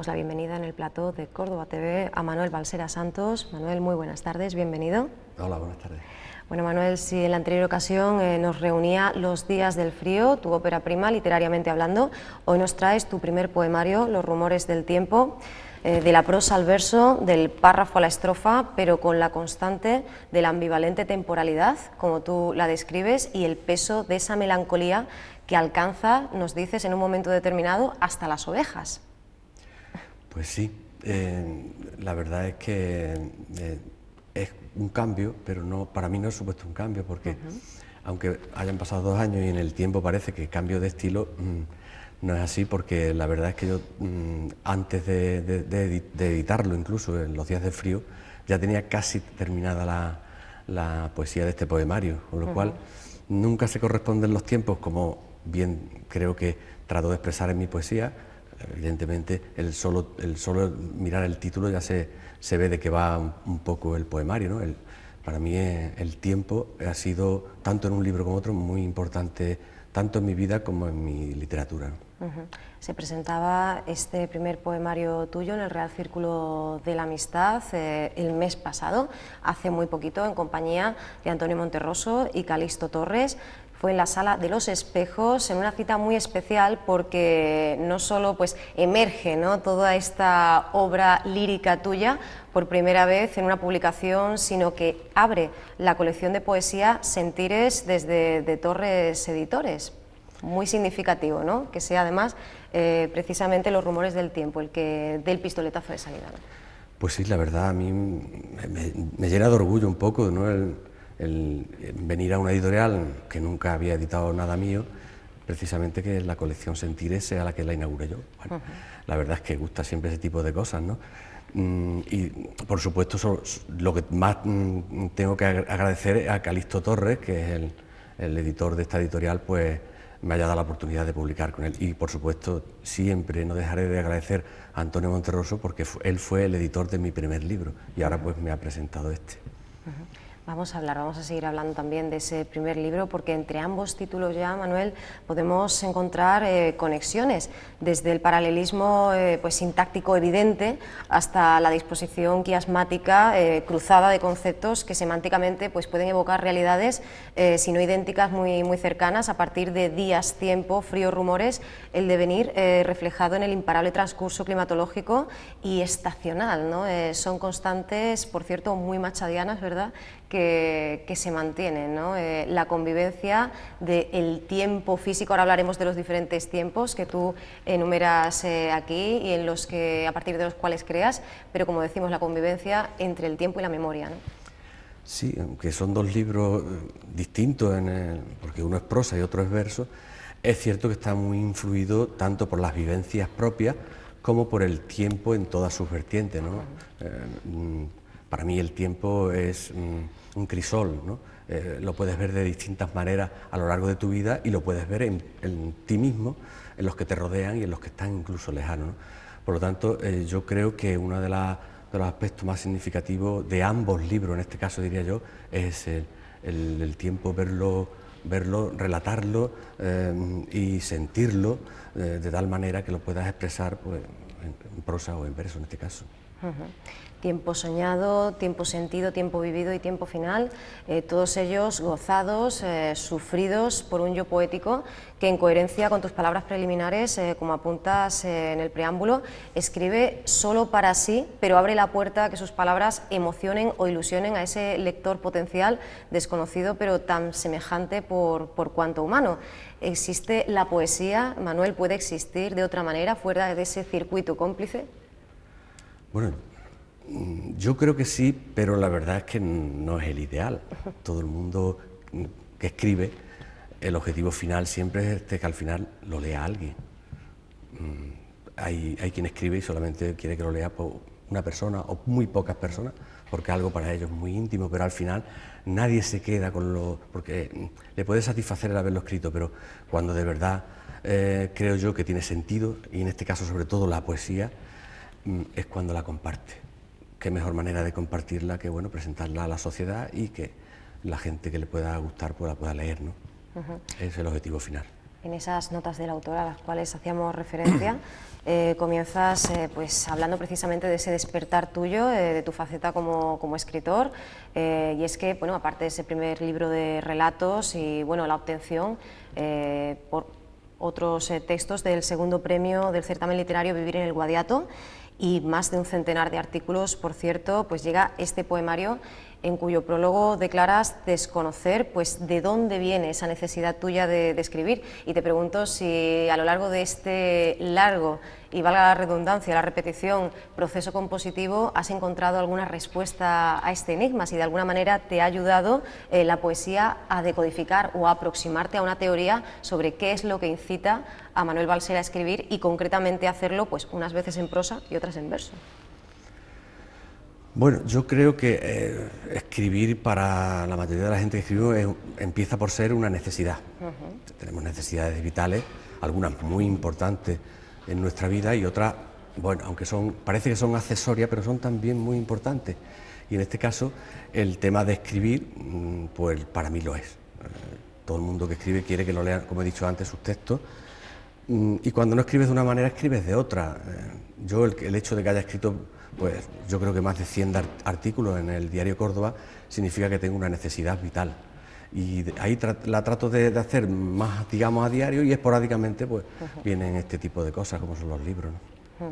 damos la bienvenida en el plató de Córdoba TV a Manuel Balsera Santos. Manuel, muy buenas tardes, bienvenido. Hola, buenas tardes. Bueno, Manuel, si en la anterior ocasión nos reunía Los días del frío, tu ópera prima, literariamente hablando, hoy nos traes tu primer poemario, Los rumores del tiempo, de la prosa al verso, del párrafo a la estrofa, pero con la constante de la ambivalente temporalidad, como tú la describes, y el peso de esa melancolía que alcanza, nos dices, en un momento determinado, hasta las ovejas. Pues sí, la verdad es que es un cambio, pero no, para mí no es supuesto un cambio, porque aunque hayan pasado 2 años y en el tiempo parece que cambio de estilo, no es así, porque la verdad es que yo antes de editarlo, incluso en Los días de frío, ya tenía casi terminada la poesía de este poemario, con lo cual nunca se corresponden los tiempos, como bien creo que trato de expresar en mi poesía. Evidentemente, el solo mirar el título ya se ve de qué va un poco el poemario, ¿no? Para mí el tiempo ha sido, tanto en un libro como otro, muy importante, tanto en mi vida como en mi literatura, ¿no? Se presentaba este primer poemario tuyo en el Real Círculo de la Amistad el mes pasado, hace muy poquito, en compañía de Antonio Monterroso y Calixto Torres. Fue en la Sala de los Espejos, en una cita muy especial porque no solo pues, emerge, ¿no?, toda esta obra lírica tuya por primera vez en una publicación, sino que abre la colección de poesía Sentires desde de Torres Editores. Muy significativo, ¿no?, que sea además precisamente Los rumores del tiempo el que dé el pistoletazo de salida, ¿no? Pues sí, la verdad a mí me llena de orgullo un poco, ¿no?, el venir a una editorial que nunca había editado nada mío, precisamente que la colección Sentires sea la que la inaugure yo. Bueno, la verdad es que gusta siempre ese tipo de cosas, ¿no? Y por supuesto lo que más tengo que agradecer a Calixto Torres, que es el editor de esta editorial, pues me haya dado la oportunidad de publicar con él. Y por supuesto siempre no dejaré de agradecer a Antonio Monterroso, porque él fue el editor de mi primer libro y ahora pues me ha presentado este. Vamos a seguir hablando también de ese primer libro, porque entre ambos títulos ya, Manuel, podemos encontrar conexiones, desde el paralelismo pues sintáctico evidente hasta la disposición quiasmática cruzada de conceptos que semánticamente pues pueden evocar realidades, si no idénticas, muy cercanas, a partir de días, tiempo, fríos rumores, el devenir reflejado en el imparable transcurso climatológico y estacional, ¿no? Son constantes, por cierto, muy machadianas, ¿verdad?, que se mantienen, ¿no? La convivencia del tiempo físico. Ahora hablaremos de los diferentes tiempos que tú enumeras aquí y en los que, a partir de los cuales creas, pero como decimos, la convivencia entre el tiempo y la memoria, ¿no? Sí, aunque son 2 libros distintos, porque uno es prosa y otro es verso, es cierto que está muy influido tanto por las vivencias propias como por el tiempo en todas sus vertientes, ¿no? Para mí el tiempo es un crisol, ¿no? Lo puedes ver de distintas maneras a lo largo de tu vida y lo puedes ver en ti mismo, en los que te rodean y en los que están incluso lejanos, ¿no? Por lo tanto, yo creo que uno de los aspectos más significativos de ambos libros, en este caso diría yo, es el tiempo, verlo, relatarlo y sentirlo de tal manera que lo puedas expresar pues, en prosa o en verso en este caso. Tiempo soñado, tiempo sentido, tiempo vivido y tiempo final, todos ellos gozados, sufridos por un yo poético que, en coherencia con tus palabras preliminares, como apuntas en el preámbulo, escribe solo para sí, pero abre la puerta a que sus palabras emocionen o ilusionen a ese lector potencial desconocido, pero tan semejante por cuanto humano. ¿Existe la poesía, Manuel, puede existir de otra manera, fuera de ese circuito cómplice? Bueno, yo creo que sí, pero la verdad es que no es el ideal. Todo el mundo que escribe, el objetivo final siempre es que al final lo lea alguien. Hay quien escribe y solamente quiere que lo lea por una persona o muy pocas personas, porque algo para ellos es muy íntimo, pero al final nadie se queda con lo... porque le puede satisfacer el haberlo escrito, pero cuando de verdad creo yo que tiene sentido, y en este caso sobre todo la poesía, es cuando la comparte. Qué mejor manera de compartirla que, bueno, presentarla a la sociedad y que la gente que le pueda gustar pues la pueda leer, ¿no? Es el objetivo final. En esas notas del autor a las cuales hacíamos referencia, comienzas pues hablando precisamente de ese despertar tuyo, de tu faceta como escritor, y es que, bueno, aparte de ese primer libro de relatos y, bueno, la obtención por otros textos del segundo premio del certamen literario Vivir en el Guadiato, y más de un centenar de artículos, por cierto, pues llega este poemario en cuyo prólogo declaras desconocer pues de dónde viene esa necesidad tuya de escribir, y te pregunto si a lo largo de este largo, y valga la redundancia, la repetición, proceso compositivo, has encontrado alguna respuesta a este enigma, si de alguna manera te ha ayudado la poesía a decodificar o a aproximarte a una teoría sobre qué es lo que incita a Manuel Balsera a escribir, y concretamente hacerlo pues unas veces en prosa y otras en verso. Bueno, yo creo que escribir para la mayoría de la gente que escribimos empieza por ser una necesidad. Tenemos necesidades vitales, algunas muy importantes en nuestra vida y otras, bueno, aunque parece que son accesorias, pero son también muy importantes. Y en este caso, el tema de escribir, pues para mí lo es. Todo el mundo que escribe quiere que lo lean, como he dicho antes, sus textos. Y cuando no escribes de una manera, escribes de otra. Yo el hecho de que haya escrito, pues yo creo que más de 100 artículos en el Diario Córdoba, significa que tengo una necesidad vital. Y ahí la trato de hacer más, digamos, a diario, y esporádicamente pues vienen este tipo de cosas, como son los libros, ¿no?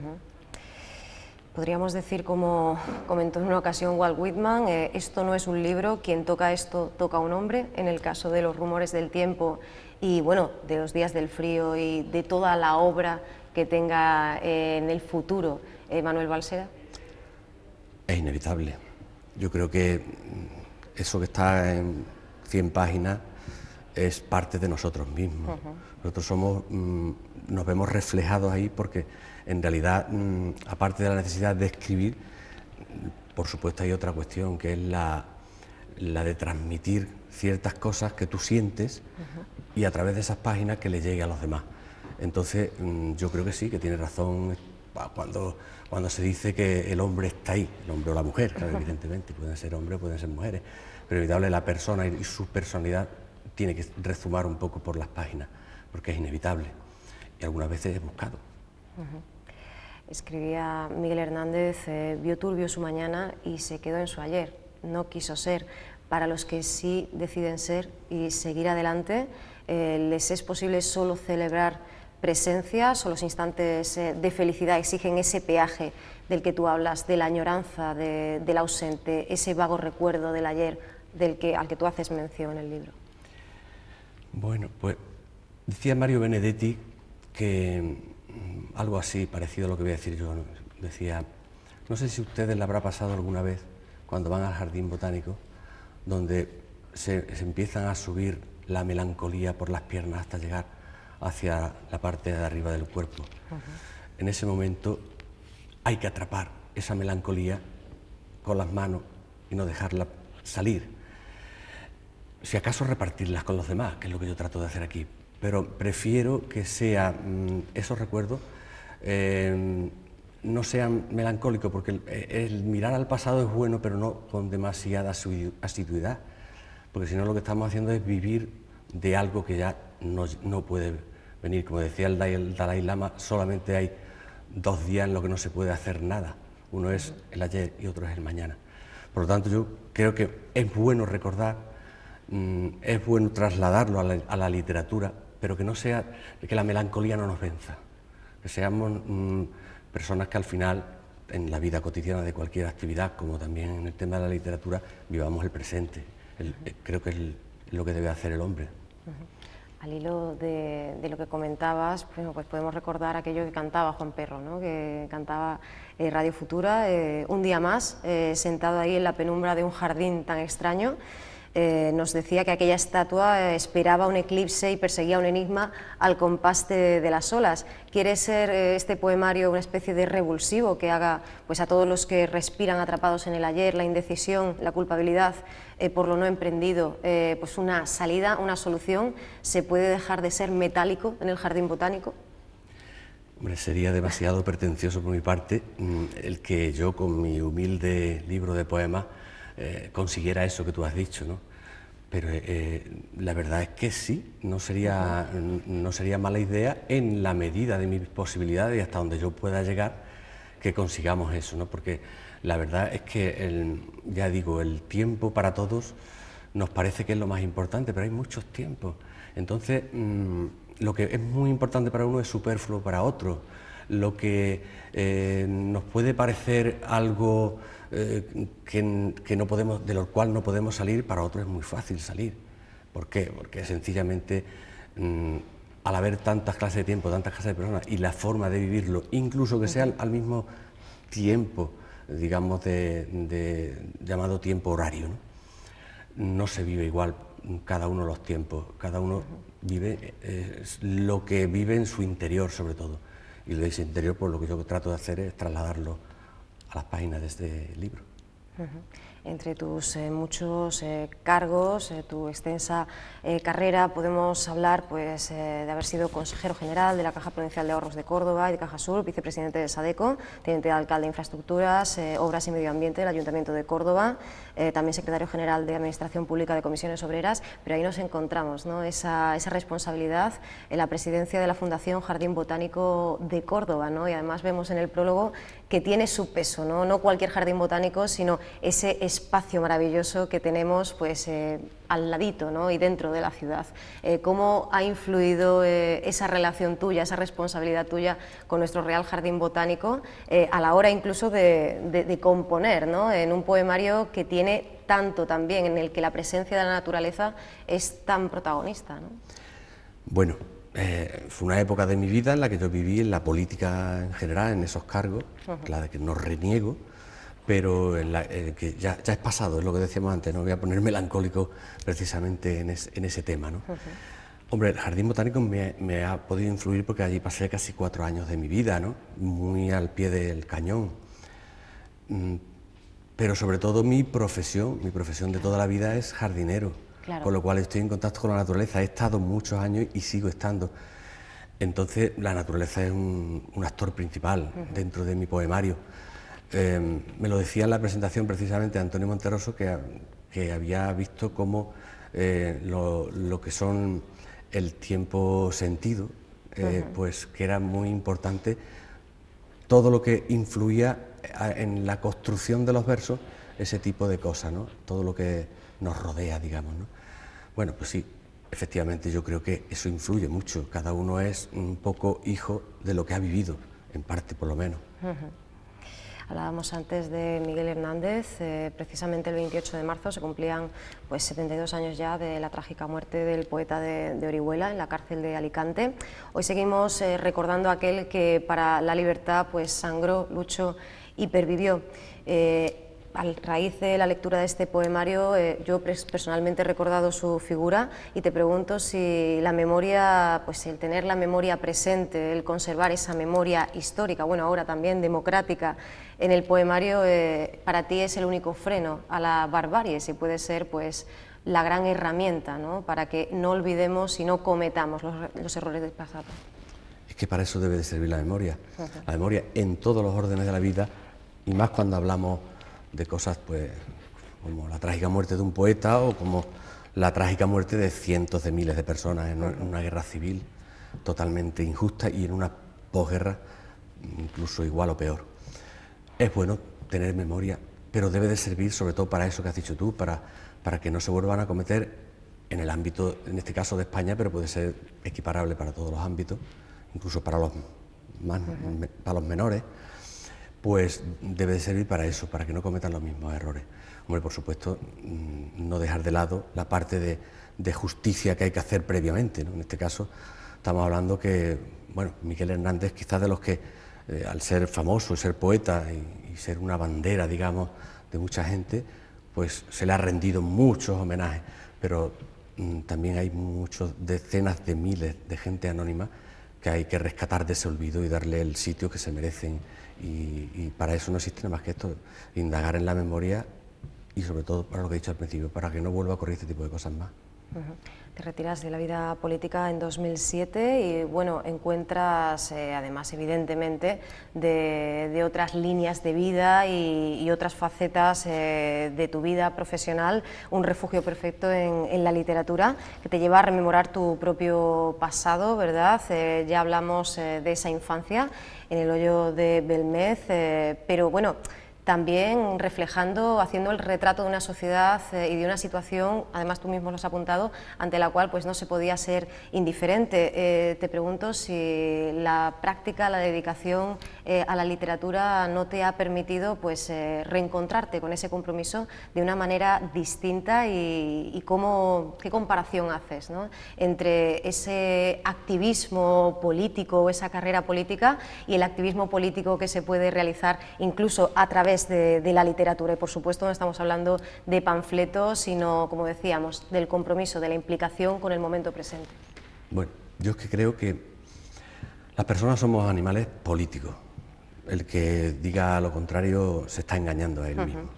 Podríamos decir, como comentó en una ocasión Walt Whitman, esto no es un libro, quien toca esto toca a un hombre, en el caso de Los rumores del tiempo y, bueno, de Los días del frío y de toda la obra que tenga en el futuro Manuel Balsera. Es inevitable. Yo creo que eso que está en 100 páginas es parte de nosotros mismos. Nosotros nos vemos reflejados ahí porque en realidad, aparte de la necesidad de escribir, por supuesto hay otra cuestión que es la de transmitir ciertas cosas que tú sientes y a través de esas páginas que le llegue a los demás. Entonces yo creo que sí, que tiene razón cuando se dice que el hombre está ahí, el hombre o la mujer, claro, evidentemente, pueden ser hombres, pueden ser mujeres, pero inevitable la persona y su personalidad tiene que rezumar un poco por las páginas, porque es inevitable y algunas veces es buscado. Escribía Miguel Hernández, vio turbio su mañana y se quedó en su ayer, no quiso ser. Para los que sí deciden ser y seguir adelante, les es posible solo celebrar presencias, o los instantes de felicidad exigen ese peaje del que tú hablas, de la añoranza del ausente, ese vago recuerdo del ayer al que tú haces mención en el libro. Bueno, pues decía Mario Benedetti que algo así, parecido a lo que voy a decir yo, ¿no? Decía, no sé si a ustedes les habrá pasado alguna vez cuando van al jardín botánico, donde se empiezan a subir la melancolía por las piernas hasta llegar hacia la parte de arriba del cuerpo. En ese momento hay que atrapar esa melancolía con las manos y no dejarla salir. Si acaso repartirlas con los demás, que es lo que yo trato de hacer aquí, pero prefiero que sea esos recuerdos no sean melancólicos, porque el mirar al pasado es bueno, pero no con demasiada asiduidad, porque si no lo que estamos haciendo es vivir de algo que ya no puede venir. Como decía el Dalai Lama, solamente hay 2 días en los que no se puede hacer nada, uno es el ayer y otro es el mañana. Por lo tanto, yo creo que es bueno recordar, es bueno trasladarlo a la literatura, pero que no sea, que la melancolía no nos venza, que seamos personas que al final, en la vida cotidiana de cualquier actividad, como también en el tema de la literatura, vivamos el presente. Creo que es lo que debe hacer el hombre. Al hilo de lo que comentabas, bueno, pues podemos recordar aquello que cantaba Juan Perro, ¿no? Que cantaba Radio Futura, un día más, sentado ahí en la penumbra de un jardín tan extraño. Nos decía que aquella estatua esperaba un eclipse y perseguía un enigma al compás de las olas. ¿Quiere ser este poemario una especie de revulsivo que haga pues, a todos los que respiran atrapados en el ayer, la indecisión, la culpabilidad por lo no emprendido, pues una salida, una solución? ¿Se puede dejar de ser metálico en el jardín botánico? Hombre, sería demasiado pretencioso por mi parte el que yo con mi humilde libro de poemas consiguiera eso que tú has dicho, ¿no? pero la verdad es que sí, no sería mala idea en la medida de mis posibilidades y hasta donde yo pueda llegar, que consigamos eso, ¿no? Porque la verdad es que, ya digo, el tiempo para todos nos parece que es lo más importante, pero hay muchos tiempos. Entonces, lo que es muy importante para uno es superfluo para otro. Lo que nos puede parecer algo que no podemos, de lo cual no podemos salir, para otro es muy fácil salir. ¿Por qué? Porque sencillamente, al haber tantas clases de tiempo, tantas clases de personas y la forma de vivirlo, incluso que sea al mismo tiempo, digamos, llamado tiempo horario, no se vive igual cada uno los tiempos, cada uno vive lo que vive en su interior sobre todo, y de ese interior pues lo que yo trato de hacer es trasladarlo a las páginas de este libro. Entre tus muchos cargos, tu extensa carrera, podemos hablar pues, de haber sido consejero general de la Caja Provincial de Ahorros de Córdoba y de Caja Sur, vicepresidente de SADECO, teniente de alcalde de Infraestructuras, Obras y Medio Ambiente del Ayuntamiento de Córdoba, también secretario general de Administración Pública de Comisiones Obreras, pero ahí nos encontramos, ¿no? esa responsabilidad en la presidencia de la Fundación Jardín Botánico de Córdoba, ¿no? Y además vemos en el prólogo que tiene su peso, no cualquier jardín botánico, sino ese espacio maravilloso que tenemos pues, al ladito, ¿no? Y dentro de la ciudad. ¿Cómo ha influido esa relación tuya, esa responsabilidad tuya con nuestro Real Jardín Botánico a la hora incluso de componer, ¿no? En un poemario que tiene tanto también, en el que la presencia de la naturaleza es tan protagonista, ¿no? Bueno, fue una época de mi vida en la que yo viví en la política en general, en esos cargos, la de que no reniego, pero que ya es pasado, es lo que decíamos antes, no voy a poner melancólico precisamente en ese tema, ¿no? Hombre, el Jardín Botánico me ha podido influir porque allí pasé casi 4 años de mi vida, ¿no? Muy al pie del cañón. Pero sobre todo mi profesión de toda la vida es jardinero, claro. Con lo cual estoy en contacto con la naturaleza, he estado muchos años y sigo estando. Entonces la naturaleza es un actor principal dentro de mi poemario. Me lo decía en la presentación precisamente Antonio Monterroso, que había visto cómo lo que son el tiempo sentido, pues que era muy importante todo lo que influía en la construcción de los versos, ese tipo de cosas, ¿no? Todo lo que nos rodea, digamos, ¿no? Bueno, pues sí, efectivamente yo creo que eso influye mucho, cada uno es un poco hijo de lo que ha vivido, en parte por lo menos. Hablábamos antes de Miguel Hernández, precisamente el 28 de marzo se cumplían pues 72 años ya de la trágica muerte del poeta de Orihuela en la cárcel de Alicante. Hoy seguimos recordando a aquel que para la libertad pues sangró, luchó y pervivió. A raíz de la lectura de este poemario, yo personalmente he recordado su figura y te pregunto si la memoria, pues el tener la memoria presente, el conservar esa memoria histórica, bueno, ahora también democrática, en el poemario, para ti es el único freno a la barbarie, si puede ser pues la gran herramienta, ¿no? Para que no olvidemos y no cometamos los errores del pasado. Es que para eso debe de servir la memoria. La memoria en todos los órdenes de la vida, y más cuando hablamos de cosas pues como la trágica muerte de un poeta o como la trágica muerte de cientos de miles de personas en una guerra civil totalmente injusta y en una posguerra incluso igual o peor. Es bueno tener memoria, pero debe de servir sobre todo para eso que has dicho tú, para que no se vuelvan a cometer en el ámbito, en este caso de España, pero puede ser equiparable para todos los ámbitos, incluso para los menores. Pues debe de servir para eso, para que no cometan los mismos errores. Hombre, por supuesto, no dejar de lado la parte de justicia que hay que hacer previamente, ¿no? En este caso, estamos hablando que, bueno, Miguel Hernández, quizás de los que, al ser famoso, ser poeta y ser una bandera, digamos, de mucha gente, pues se le ha rendido muchos homenajes, pero también hay decenas de miles de gente anónima que hay que rescatar de ese olvido y darle el sitio que se merecen. Y para eso no existe nada más que esto, indagar en la memoria y sobre todo para lo que he dicho al principio, para que no vuelva a ocurrir este tipo de cosas más. Te retiras de la vida política en 2007 y bueno, encuentras además evidentemente de otras líneas de vida y otras facetas de tu vida profesional un refugio perfecto en la literatura que te lleva a rememorar tu propio pasado, ¿verdad? Ya hablamos de esa infancia en el hoyo de Belmez, pero bueno, también reflejando, haciendo el retrato de una sociedad y de una situación, además tú mismo lo has apuntado, ante la cual pues no se podía ser indiferente. Te pregunto si la práctica, la dedicación a la literatura no te ha permitido pues reencontrarte con ese compromiso de una manera distinta y qué comparación haces, ¿no?, entre ese activismo político o esa carrera política y el activismo político que se puede realizar incluso a través de la literatura. Y por supuesto no estamos hablando de panfletos, sino, como decíamos, del compromiso, de la implicación con el momento presente. Bueno, yo es que creo que las personas somos animales políticos. El que diga lo contrario se está engañando a él mismo.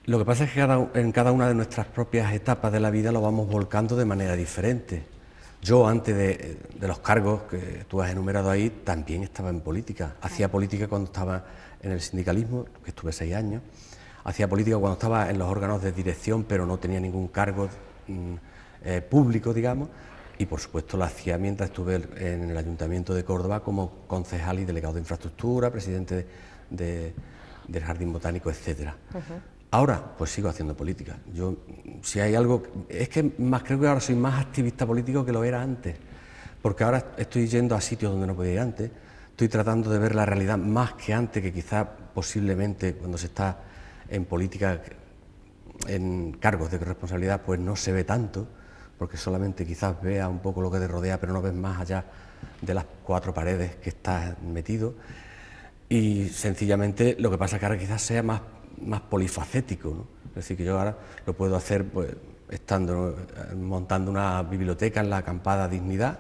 Lo que pasa es que en cada una de nuestras propias etapas de la vida lo vamos volcando de manera diferente. Yo, antes de los cargos que tú has enumerado ahí, también estaba en política. Hacía política cuando estaba en el sindicalismo, que estuve 6 años. Hacía política cuando estaba en los órganos de dirección, pero no tenía ningún cargo público, digamos. Y, por supuesto, lo hacía mientras estuve en el Ayuntamiento de Córdoba como concejal y delegado de infraestructura, presidente del Jardín Botánico, etcétera. Ahora, pues sigo haciendo política. Yo, si hay algo... Es que creo que ahora soy más activista político que lo era antes, porque ahora estoy yendo a sitios donde no podía ir antes, estoy tratando de ver la realidad más que antes, que quizás posiblemente cuando se está en política, en cargos de responsabilidad, pues no se ve tanto, porque solamente quizás vea un poco lo que te rodea, pero no ves más allá de las 4 paredes que estás metido. Y sencillamente lo que pasa es que ahora quizás sea más polifacético, ¿no? Es decir, que yo ahora lo puedo hacer pues montando una biblioteca en la acampada Dignidad,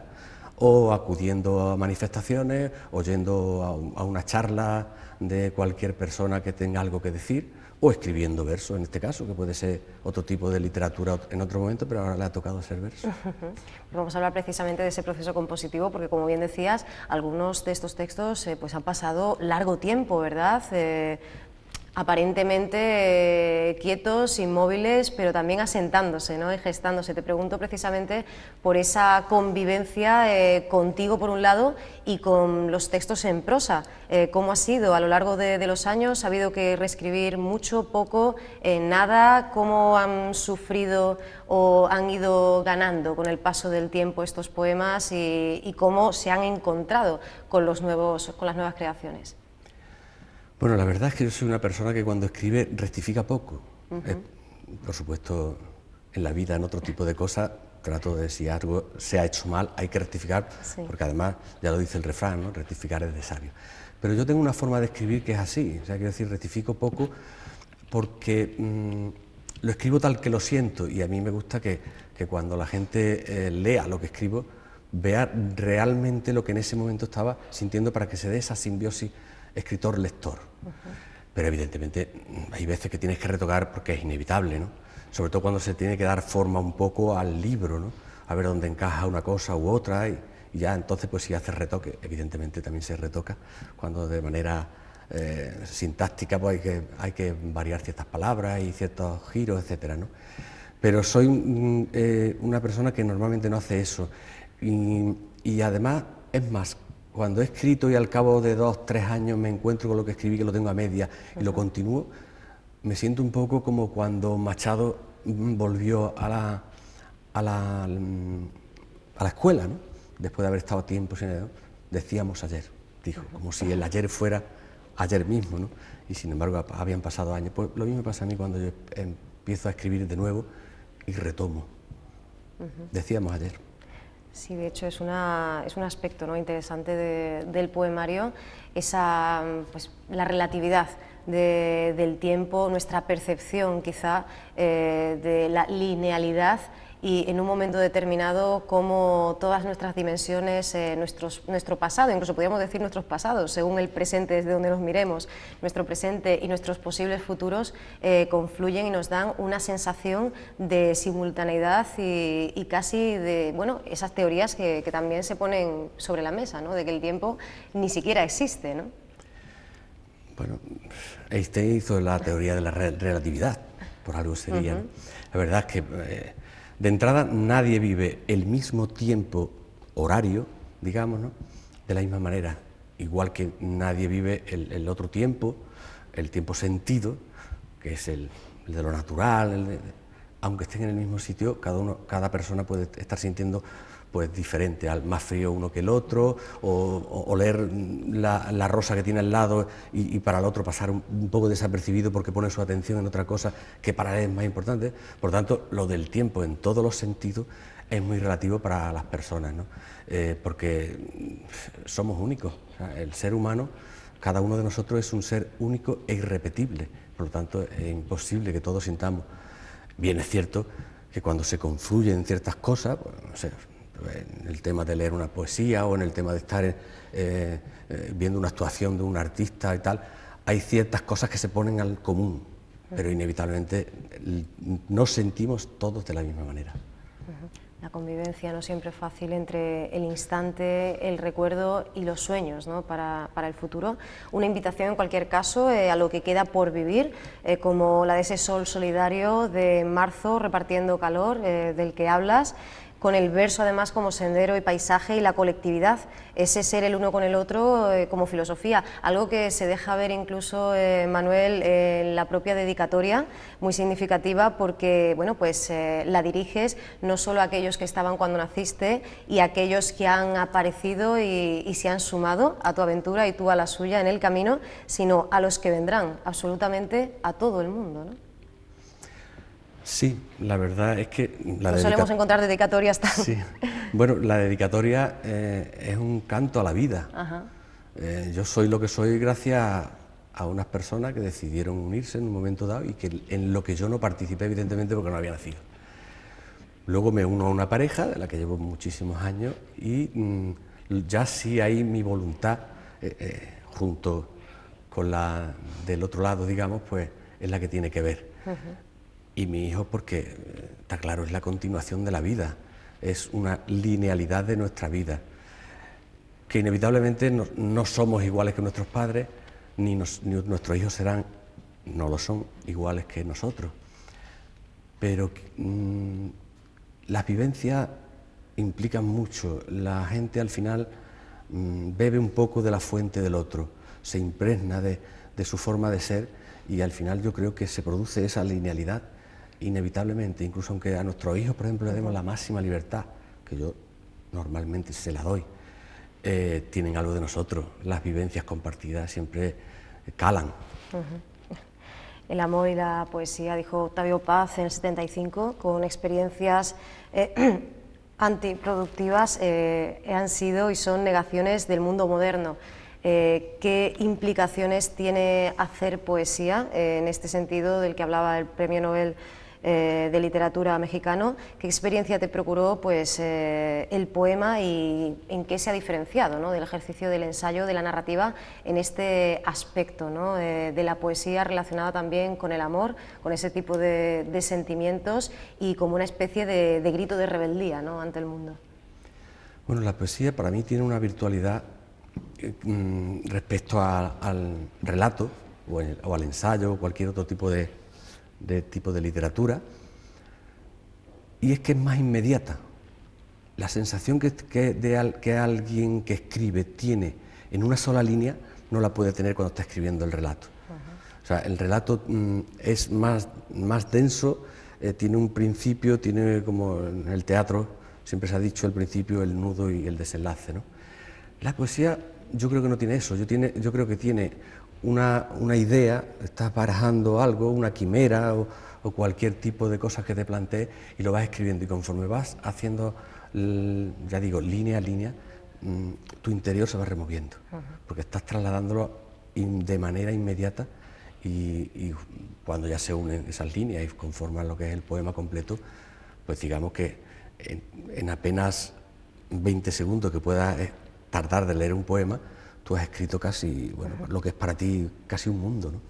o acudiendo a manifestaciones, o yendo a una charla de cualquier persona que tenga algo que decir, o escribiendo versos, en este caso, que puede ser otro tipo de literatura en otro momento, pero ahora le ha tocado hacer versos. Vamos a hablar precisamente de ese proceso compositivo, porque como bien decías, algunos de estos textos pues han pasado largo tiempo, ¿verdad? Aparentemente quietos, inmóviles, pero también asentándose, ¿no?, y gestándose. Te pregunto precisamente por esa convivencia contigo por un lado y con los textos en prosa. ¿Cómo ha sido a lo largo de los años? ¿Ha habido que reescribir mucho, poco, nada? ¿Cómo han sufrido o han ido ganando con el paso del tiempo estos poemas y cómo se han encontrado con las nuevas creaciones? Bueno, la verdad es que yo soy una persona que cuando escribe rectifica poco. Por supuesto, en la vida, en otro tipo de cosas, trato de, si algo se ha hecho mal, hay que rectificar, porque además, ya lo dice el refrán, ¿no?, rectificar es de sabio. Pero yo tengo una forma de escribir que es así, o sea, quiero decir, rectifico poco porque lo escribo tal que lo siento, y a mí me gusta que cuando la gente lea lo que escribo, vea realmente lo que en ese momento estaba sintiendo, para que se dé esa simbiosis escritor-lector. Pero evidentemente hay veces que tienes que retocar porque es inevitable, ¿no? Sobre todo cuando se tiene que dar forma un poco al libro, ¿no?, a ver dónde encaja una cosa u otra, y ya entonces pues si haces retoque, evidentemente también se retoca cuando de manera sintáctica pues hay que variar ciertas palabras y ciertos giros, etcétera, ¿no? Pero soy una persona que normalmente no hace eso, y además, es más, cuando he escrito y al cabo de 2 o 3 años me encuentro con lo que escribí, que lo tengo a media y lo continúo, me siento un poco como cuando Machado volvió a la escuela, ¿no?, después de haber estado tiempo sin él. Decíamos ayer, dijo, como si el ayer fuera ayer mismo, ¿no?, y sin embargo habían pasado años. Pues lo mismo pasa a mí cuando yo empiezo a escribir de nuevo y retomo. Decíamos ayer. Sí, de hecho es un aspecto, ¿no?, interesante del poemario, esa, pues, la relatividad del tiempo, nuestra percepción quizá de la linealidad y en un momento determinado cómo todas nuestras dimensiones, nuestro pasado, incluso podríamos decir nuestros pasados, según el presente desde donde nos miremos, nuestro presente y nuestros posibles futuros confluyen y nos dan una sensación de simultaneidad y casi de, bueno, esas teorías que también se ponen sobre la mesa, ¿no? De que el tiempo ni siquiera existe, ¿no? Bueno, Einstein hizo la teoría de la relatividad, por algo sería, ¿no? La verdad es que de entrada nadie vive el mismo tiempo horario, digamos, ¿no? De la misma manera, igual que nadie vive el otro tiempo, el tiempo sentido, que es el de lo natural, aunque estén en el mismo sitio, cada persona puede estar sintiendo pues diferente, más frío uno que el otro, o oler la rosa que tiene al lado y para el otro pasar un poco desapercibido porque pone su atención en otra cosa que para él es más importante. Por tanto, lo del tiempo en todos los sentidos es muy relativo para las personas, ¿no? Porque somos únicos. O sea, el ser humano, cada uno de nosotros es un ser único e irrepetible, por lo tanto es imposible que todos sintamos. Bien es cierto que cuando se confluyen ciertas cosas, pues, no sé, en el tema de leer una poesía o en el tema de estar viendo una actuación de un artista y tal, hay ciertas cosas que se ponen al común, pero inevitablemente no sentimos todos de la misma manera. La convivencia no siempre es fácil entre el instante, el recuerdo y los sueños, ¿no? para el futuro. Una invitación en cualquier caso a lo que queda por vivir, como la de ese sol solidario de marzo repartiendo calor del que hablas, con el verso además como sendero y paisaje y la colectividad, ese ser el uno con el otro como filosofía, algo que se deja ver incluso, Manuel, en la propia dedicatoria, muy significativa porque, bueno, pues la diriges no solo a aquellos que estaban cuando naciste y a aquellos que han aparecido y se han sumado a tu aventura y tú a la suya en el camino, sino a los que vendrán, absolutamente a todo el mundo, ¿no? Sí, la verdad es que... solemos encontrar dedicatorias tan... Sí. Bueno, la dedicatoria es un canto a la vida. Ajá. Yo soy lo que soy gracias a unas personas que decidieron unirse en un momento dado y que en lo que yo no participé, evidentemente, porque no había nacido. Luego me uno a una pareja de la que llevo muchísimos años y ya sí hay mi voluntad, junto con la del otro lado, digamos, pues es la que tiene que ver. Y mi hijo, porque está claro, es la continuación de la vida, es una linealidad de nuestra vida, que inevitablemente no somos iguales que nuestros padres, ni nuestros hijos serán, no lo son, iguales que nosotros. Pero las vivencias implican mucho, la gente al final bebe un poco de la fuente del otro, se impregna de su forma de ser y al final yo creo que se produce esa linealidad inevitablemente, incluso aunque a nuestros hijos, por ejemplo, le demos la máxima libertad, que yo normalmente se la doy, tienen algo de nosotros, las vivencias compartidas siempre calan. El amor y la poesía, dijo Octavio Paz en el 75, con experiencias antiproductivas, han sido y son negaciones del mundo moderno. ¿Qué implicaciones tiene hacer poesía en este sentido del que hablaba el Premio Nobel de Literatura mexicano? ¿Qué experiencia te procuró pues, el poema y en qué se ha diferenciado, ¿no?, del ejercicio del ensayo, de la narrativa, en este aspecto, ¿no?, de la poesía relacionada también con el amor, con ese tipo de sentimientos y como una especie de grito de rebeldía, ¿no?, ante el mundo? Bueno, la poesía para mí tiene una virtualidad respecto al relato o al ensayo o cualquier otro tipo de literatura, y es que es más inmediata. La sensación que alguien que escribe tiene en una sola línea no la puede tener cuando está escribiendo el relato. O sea, el relato es más denso, tiene un principio, tiene como en el teatro siempre se ha dicho el principio, el nudo y el desenlace, ¿no? La poesía yo creo que no tiene eso, yo creo que tiene una idea, estás barajando algo, una quimera o cualquier tipo de cosas que te plantees y lo vas escribiendo, y conforme vas haciendo, ya digo, línea a línea, tu interior se va removiendo, porque estás trasladándolo de manera inmediata y cuando ya se unen esas líneas y conforman lo que es el poema completo, pues digamos que en apenas 20 segundos que puedas tardar de leer un poema, tú has escrito casi, bueno, lo que es para ti casi un mundo, ¿no?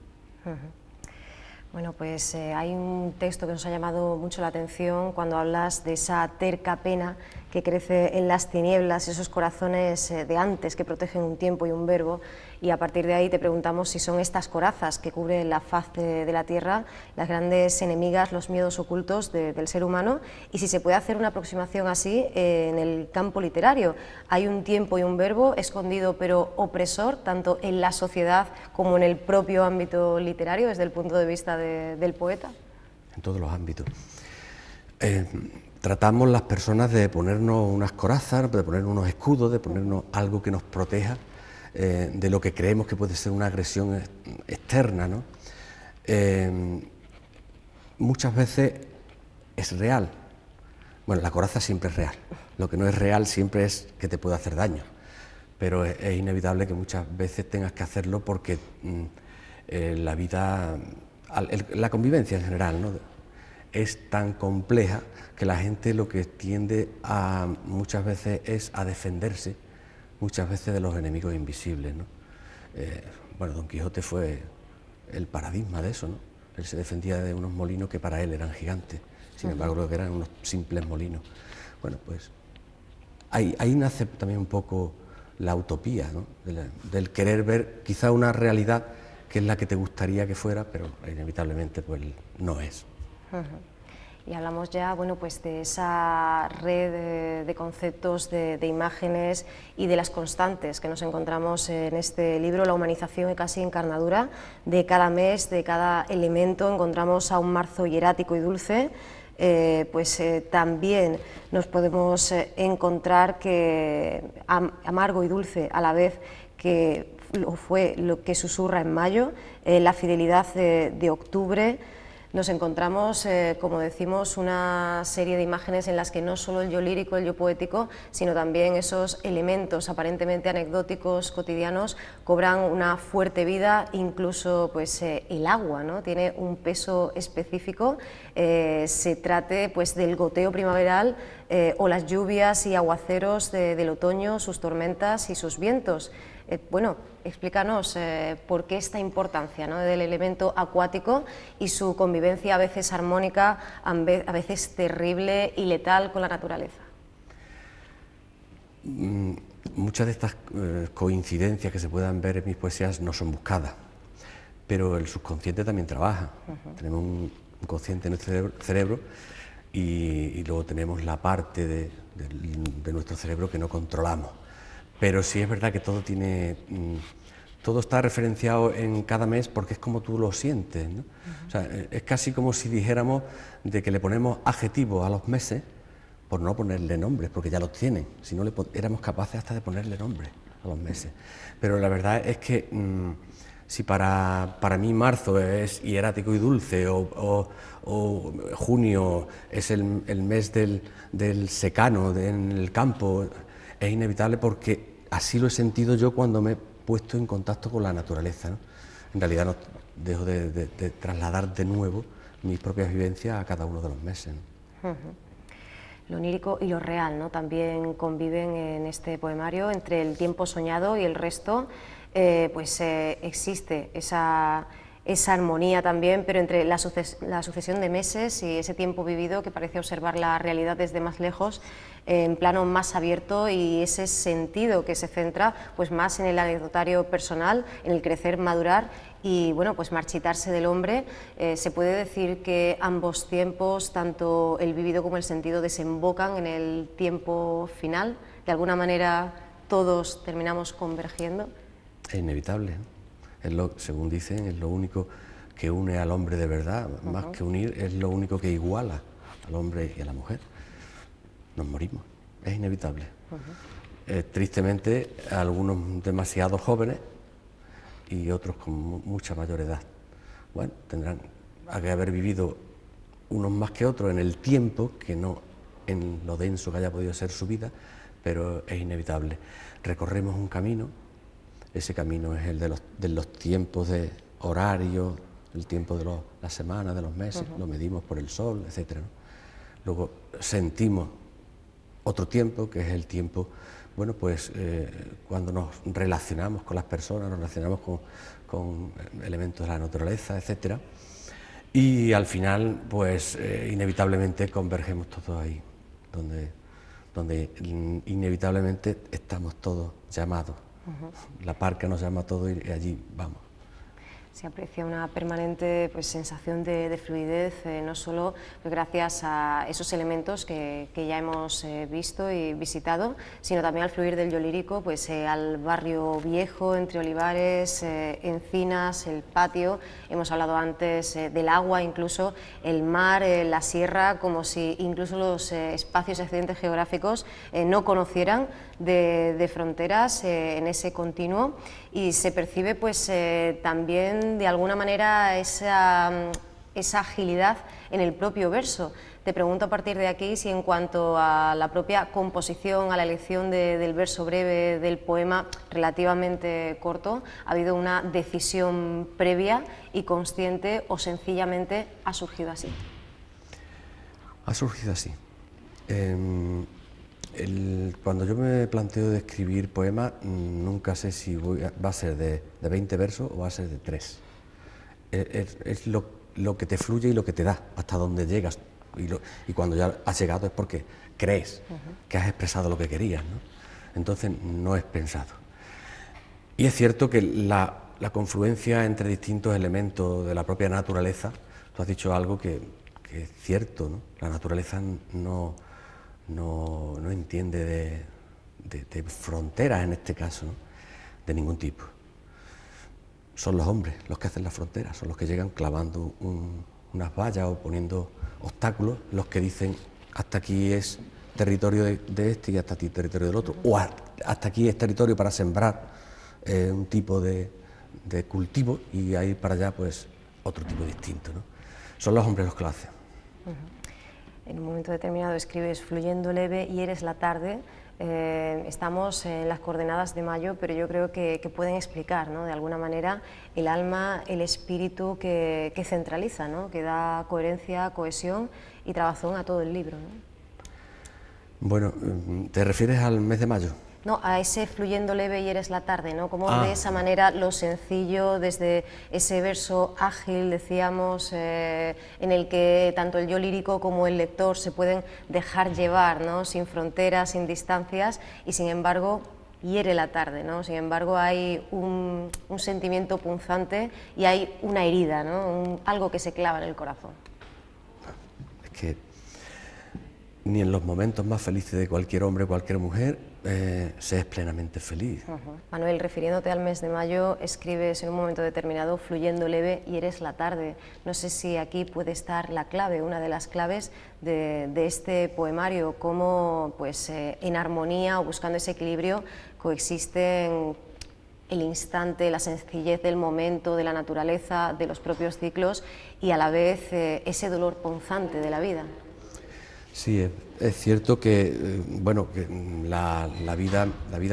Bueno, pues hay un texto que nos ha llamado mucho la atención cuando hablas de esa terca pena que crece en las tinieblas, esos corazones de antes que protegen un tiempo y un verbo, y a partir de ahí te preguntamos si son estas corazas que cubren la faz de la tierra las grandes enemigas, los miedos ocultos del ser humano, y si se puede hacer una aproximación así en el campo literario. Hay un tiempo y un verbo escondido pero opresor, tanto en la sociedad como en el propio ámbito literario, desde el punto de vista del poeta. En todos los ámbitos. Tratamos las personas de ponernos unas corazas, de ponernos unos escudos, de ponernos algo que nos proteja de lo que creemos que puede ser una agresión externa, ¿no? Muchas veces es real. Bueno, la coraza siempre es real. Lo que no es real siempre es que te puede hacer daño. Pero es inevitable que muchas veces tengas que hacerlo porque la vida, la convivencia en general, ¿no?, es tan compleja que la gente lo que tiende a muchas veces es a defenderse, muchas veces de los enemigos invisibles, ¿no? Bueno, Don Quijote fue el paradigma de eso, ¿no? Él se defendía de unos molinos que para él eran gigantes, sin embargo lo que eran unos simples molinos. Bueno, pues ahí nace también un poco la utopía, ¿no?, del querer ver quizá una realidad que es la que te gustaría que fuera, pero inevitablemente pues no es. Y hablamos ya, bueno, pues de esa red de conceptos, de imágenes y de las constantes que nos encontramos en este libro, la humanización y casi encarnadura de cada mes, de cada elemento. Encontramos a un marzo hierático y dulce, también nos podemos encontrar que amargo y dulce a la vez, que fue lo que susurra en mayo, la fidelidad de octubre. Nos encontramos, como decimos, una serie de imágenes en las que no solo el yo lírico, el yo poético, sino también esos elementos aparentemente anecdóticos, cotidianos, cobran una fuerte vida. Incluso pues, el agua, ¿no?, tiene un peso específico, se trate pues, del goteo primaveral o las lluvias y aguaceros del otoño, sus tormentas y sus vientos. Bueno, explícanos por qué esta importancia, ¿no?, del elemento acuático y su convivencia a veces armónica, a veces terrible y letal con la naturaleza. Muchas de estas coincidencias que se puedan ver en mis poesías no son buscadas, pero el subconsciente también trabaja. Tenemos un consciente en nuestro cerebro y luego tenemos la parte de nuestro cerebro que no controlamos. Pero sí es verdad que todo está referenciado en cada mes porque es como tú lo sientes, ¿no? O sea, es casi como si dijéramos de que le ponemos adjetivos a los meses por no ponerle nombres, porque ya los tienen. Si no, éramos capaces hasta de ponerle nombres a los meses. Pero la verdad es que si para mí marzo es hierático y dulce o junio es el mes del secano en el campo, es inevitable porque así lo he sentido yo cuando me he puesto en contacto con la naturaleza, ¿no? En realidad no dejo de trasladar de nuevo mis propias vivencias a cada uno de los meses, ¿no? Lo onírico y lo real, ¿no?, también conviven en este poemario. Entre el tiempo soñado y el resto, existe esa armonía también, pero entre la sucesión de meses y ese tiempo vivido que parece observar la realidad desde más lejos, en plano más abierto, y ese sentido que se centra pues más en el anecdotario personal, en el crecer, madurar y bueno, pues marchitarse del hombre. Se puede decir que ambos tiempos, tanto el vivido como el sentido, desembocan en el tiempo final. De alguna manera todos terminamos convergiendo. Es inevitable, ¿no? Según dicen, es lo único que une al hombre de verdad, más que unir, es lo único que iguala al hombre y a la mujer. Nos morimos, es inevitable. Tristemente, algunos demasiado jóvenes y otros con mucha mayor edad. Bueno, tendrán que haber vivido unos más que otros en el tiempo, que no en lo denso que haya podido ser su vida, pero es inevitable. Recorremos un camino. Ese camino es el de los tiempos de horario, el tiempo de la semana, de los meses, lo medimos por el sol, etc., ¿no? luego sentimos otro tiempo, que es el tiempo, bueno, pues cuando nos relacionamos con las personas, nos relacionamos con elementos de la naturaleza, etcétera, y al final, pues inevitablemente convergemos todos ahí, donde inevitablemente estamos todos llamados. La parca nos llama a todos y allí vamos. Se aprecia una permanente pues, sensación de fluidez, no solo gracias a esos elementos que ya hemos visto y visitado, sino también al fluir del yo lírico, pues, al barrio viejo, entre olivares, encinas, el patio. Hemos hablado antes del agua, incluso el mar, la sierra, como si incluso los espacios y accidentes geográficos no conocieran de fronteras en ese continuo, y se percibe pues también de alguna manera esa agilidad en el propio verso. Te pregunto a partir de aquí si en cuanto a la propia composición, a la elección del verso breve del poema relativamente corto, ha habido una decisión previa y consciente o sencillamente ha surgido así. Ha surgido así. Cuando yo me planteo de escribir poemas, nunca sé si va a ser de 20 versos o va a ser de 3. Es lo que te fluye y lo que te da, hasta donde llegas. Y cuando ya has llegado es porque crees que has expresado lo que querías, ¿no? Entonces no es pensado. Y es cierto que la confluencia entre distintos elementos de la propia naturaleza, tú has dicho algo que es cierto, ¿no? La naturaleza no entiende de fronteras en este caso, ¿no? De ningún tipo. Son los hombres los que hacen las fronteras, son los que llegan clavando unas vallas o poniendo obstáculos, los que dicen hasta aquí es territorio de este y hasta aquí territorio del otro, o hasta aquí es territorio para sembrar un tipo de cultivo y ahí para allá pues otro tipo distinto, ¿no? Son los hombres los que lo hacen. En un momento determinado escribes fluyendo leve y eres la tarde. Estamos en las coordenadas de mayo, pero yo creo que pueden explicar, ¿no?, de alguna manera el alma, el espíritu que centraliza, ¿no?, que da coherencia, cohesión y trabazón a todo el libro, ¿no? Bueno, ¿te refieres al mes de mayo? No, a ese fluyendo leve y eres la tarde, ¿no? Como de esa manera lo sencillo, desde ese verso ágil, decíamos, en el que tanto el yo lírico como el lector se pueden dejar llevar, ¿no?, sin fronteras, sin distancias, y sin embargo hiere la tarde, ¿no? Sin embargo hay un sentimiento punzante y hay una herida, ¿no?, algo que se clava en el corazón. Es que ni en los momentos más felices de cualquier hombre, cualquier mujer, se es plenamente feliz. Manuel, refiriéndote al mes de mayo, escribes en un momento determinado fluyendo leve y eres la tarde. No sé si aquí puede estar la clave, una de las claves de este poemario, cómo pues, en armonía o buscando ese equilibrio coexisten el instante, la sencillez del momento, de la naturaleza, de los propios ciclos y a la vez ese dolor punzante de la vida. Sí, es cierto que, bueno, que la vida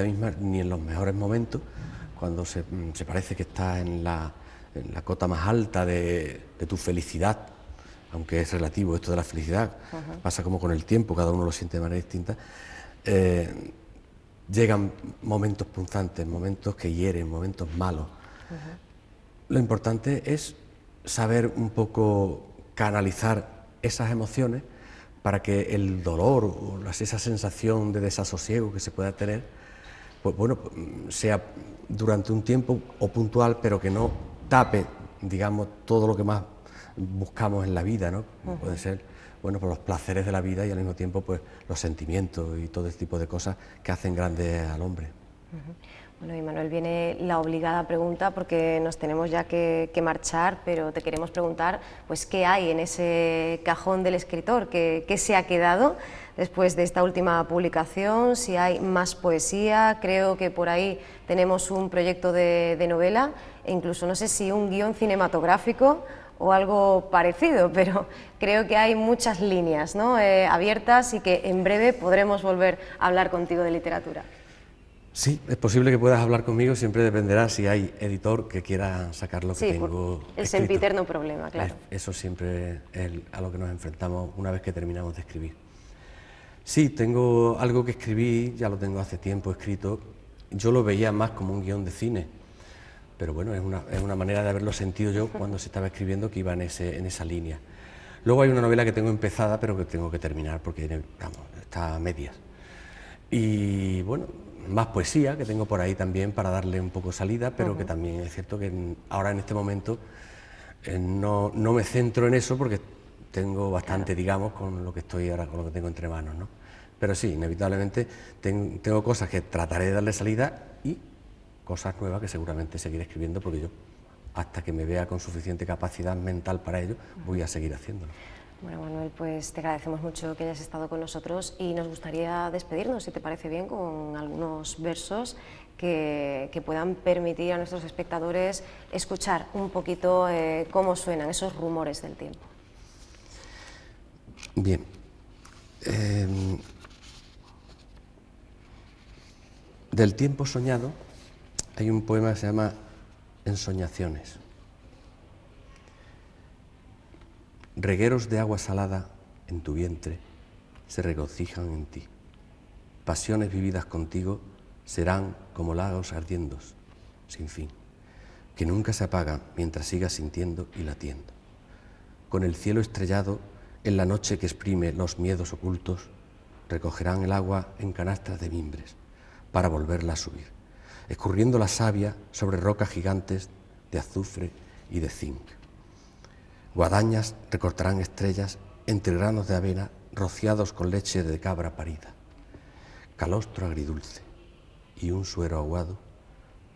misma, ni en los mejores momentos, cuando se parece que estás en la cota más alta de tu felicidad, aunque es relativo esto de la felicidad, pasa como con el tiempo, cada uno lo siente de manera distinta, llegan momentos punzantes, momentos que hieren, momentos malos. Lo importante es saber un poco canalizar esas emociones para que el dolor o esa sensación de desasosiego que se pueda tener, pues bueno, sea durante un tiempo o puntual, pero que no tape, digamos, todo lo que más buscamos en la vida, ¿no? Puede ser, bueno, por los placeres de la vida y al mismo tiempo, pues, los sentimientos y todo ese tipo de cosas que hacen grande al hombre. Bueno, y Manuel, viene la obligada pregunta porque nos tenemos ya que marchar, pero te queremos preguntar, pues, ¿qué hay en ese cajón del escritor? ¿Qué se ha quedado después de esta última publicación? Si hay más poesía, creo que por ahí tenemos un proyecto de novela e incluso no sé si un guión cinematográfico o algo parecido, pero creo que hay muchas líneas, ¿no?, abiertas y que en breve podremos volver a hablar contigo de literatura. Sí, es posible que puedas hablar conmigo, siempre dependerá si hay editor que quiera sacar lo que tengo el escrito. sempiterno problema, claro. Eso siempre es a lo que nos enfrentamos una vez que terminamos de escribir. Sí, tengo algo que escribí, ya lo tengo hace tiempo escrito. Yo lo veía más como un guión de cine, pero bueno, es una manera de haberlo sentido yo cuando se estaba escribiendo, que iba en esa línea. Luego hay una novela que tengo empezada, pero que tengo que terminar porque vamos, está a medias. Y bueno, más poesía que tengo por ahí también para darle un poco salida, pero que también es cierto que ahora en este momento no me centro en eso porque tengo bastante, digamos, con lo que estoy ahora, con lo que tengo entre manos, ¿no? Pero sí, inevitablemente tengo cosas que trataré de darle salida y cosas nuevas que seguramente seguiré escribiendo, porque yo, hasta que me vea con suficiente capacidad mental para ello, voy a seguir haciéndolo. Bueno, Manuel, pues te agradecemos mucho que hayas estado con nosotros y nos gustaría despedirnos, si te parece bien, con algunos versos que puedan permitir a nuestros espectadores escuchar un poquito cómo suenan esos rumores del tiempo. Bien. Del tiempo soñado hay un poema que se llama Ensoñaciones. Regueros de agua salada en tu vientre se regocijan en ti. Pasiones vividas contigo serán como lagos ardiendos, sin fin, que nunca se apagan mientras sigas sintiendo y latiendo. Con el cielo estrellado, en la noche que exprime los miedos ocultos, recogerán el agua en canastas de mimbres para volverla a subir, escurriendo la savia sobre rocas gigantes de azufre y de zinc. Guadañas recortarán estrellas entre granos de avena rociados con leche de cabra parida. Calostro agridulce y un suero aguado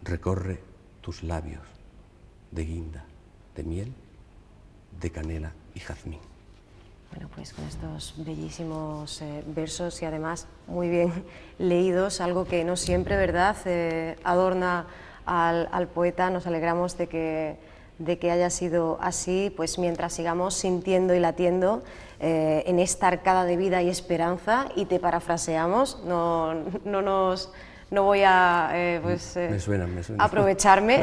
recorre tus labios de guinda, de miel, de canela y jazmín. Bueno, pues con estos bellísimos versos y además muy bien leídos, algo que no siempre, ¿verdad?, adorna al poeta. Nos alegramos de que haya sido así, pues mientras sigamos sintiendo y latiendo en esta arcada de vida y esperanza, y te parafraseamos, no voy a me suena. aprovecharme,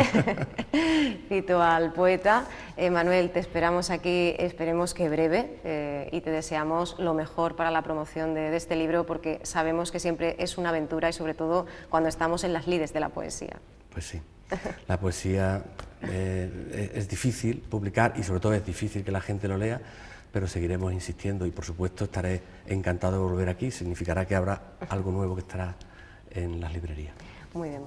cito al poeta. Manuel, te esperamos aquí, esperemos que breve, y te deseamos lo mejor para la promoción de este libro, porque sabemos que siempre es una aventura y sobre todo cuando estamos en las lides de la poesía. Pues sí, la poesía es difícil publicar y sobre todo es difícil que la gente lo lea, pero seguiremos insistiendo y por supuesto estaré encantado de volver aquí. Significará que habrá algo nuevo que estará en las librerías. Muy bien.